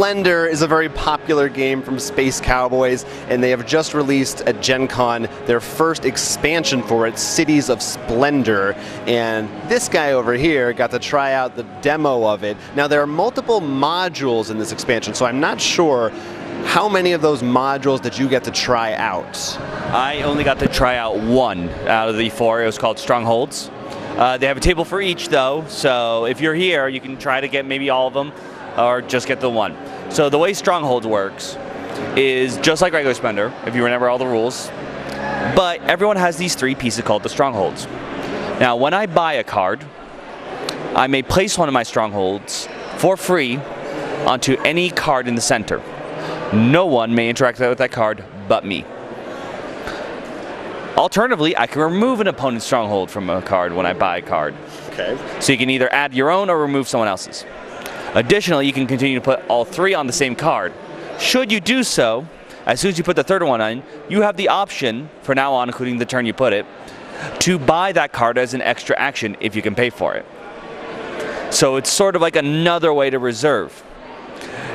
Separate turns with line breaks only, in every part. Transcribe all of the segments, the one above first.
Splendor is a very popular game from Space Cowboys, and they have just released at Gen Con their first expansion for it, Cities of Splendor. And this guy over here got to try out the demo of it. Now, there are multiple modules in this expansion, so I'm not sure how many of those modules did you get to try out?
I only got to try out one out of the 4. It was called Strongholds. They have a table for each, though, so if you're here, you can try to get maybe all of them, or just get the one. So the way Strongholds works is just like regular Splendor, if you remember all the rules, but everyone has these 3 pieces called the Strongholds. Now, when I buy a card, I may place one of my Strongholds for free onto any card in the center. No one may interact with that card but me. Alternatively, I can remove an opponent's Stronghold from a card when I buy a card.
Okay.
So you can either add your own or remove someone else's. Additionally, you can continue to put all 3 on the same card. Should you do so, as soon as you put the 3rd one on, you have the option, for now on, including the turn you put it, to buy that card as an extra action if you can pay for it. So it's sort of like another way to reserve.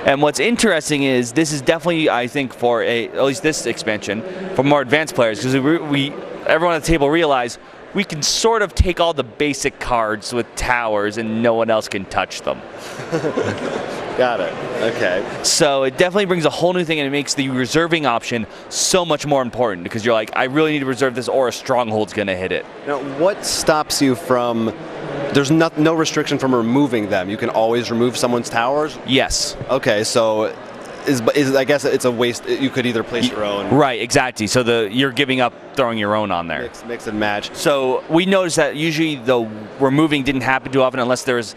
And what's interesting is this is definitely, I think, for at least this expansion, for more advanced players, because everyone at the table realized we can sort of take all the basic cards with towers and no one else can touch them.
Got it. Okay.
So it definitely brings a whole new thing, and it makes the reserving option so much more important, because you're like, I really need to reserve this or a Stronghold's going to hit it.
Now, what stops you from... There's no restriction from removing them. You can always remove someone's towers?
Yes.
Okay, so I guess it's a waste. You could either place your own.
Right, exactly. So you're giving up throwing your own on there.
Mix and match.
So we noticed that usually the removing didn't happen too often unless there was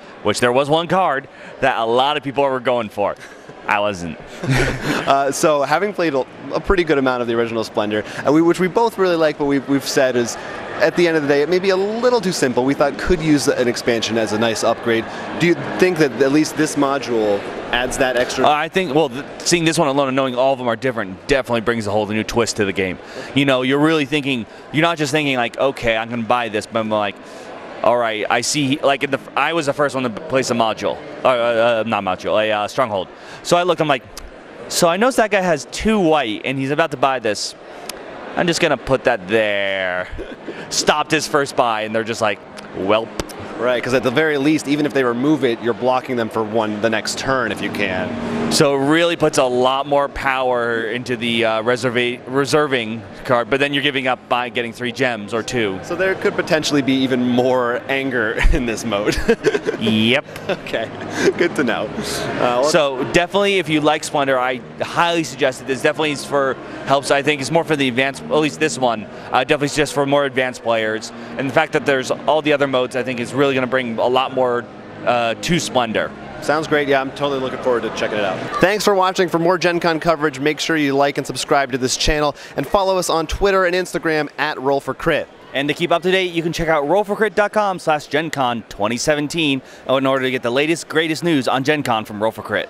one card that a lot of people were going for. I wasn't.
So having played a pretty good amount of the original Splendor, which we both really like, but we've said is, at the end of the day, it may be a little too simple. We thought could use an expansion as a nice upgrade. Do you think that at least this module adds that extra?
I think, well, seeing this one alone and knowing all of them are different definitely brings a whole new twist to the game. You know, you're really thinking, you're not just thinking like, okay, I'm going to buy this, but I'm like, all right, I see, like, I was the first one to place a module, not module, a Stronghold. So I looked, I'm like, so I noticed that guy has 2 white, and he's about to buy this. I'm just going to put that there. Stopped his first buy, and they're just like, welp.
Right, because at the very least, even if they remove it, you're blocking them for the next turn if you can.
So it really puts a lot more power into the reserving card, but then you're giving up by getting 3 gems or 2.
So there could potentially be even more anger in this mode.
Yep.
Okay, good to know.
So definitely, if you like Splendor, I highly suggest it. This definitely is helps. I think it's more for the advanced, at least this one, definitely suggest for more advanced players. And the fact that there's all the other modes, I think, is really going to bring a lot more to Splendor.
Sounds great. Yeah, I'm totally looking forward to checking it out. Thanks for watching. For more Gen Con coverage, make sure you like and subscribe to this channel, and follow us on Twitter and Instagram at Roll4Crit.
And to keep up to date, you can check out roll4crit.com/GenCon 2017 in order to get the latest, greatest news on Gen Con from Roll4Crit.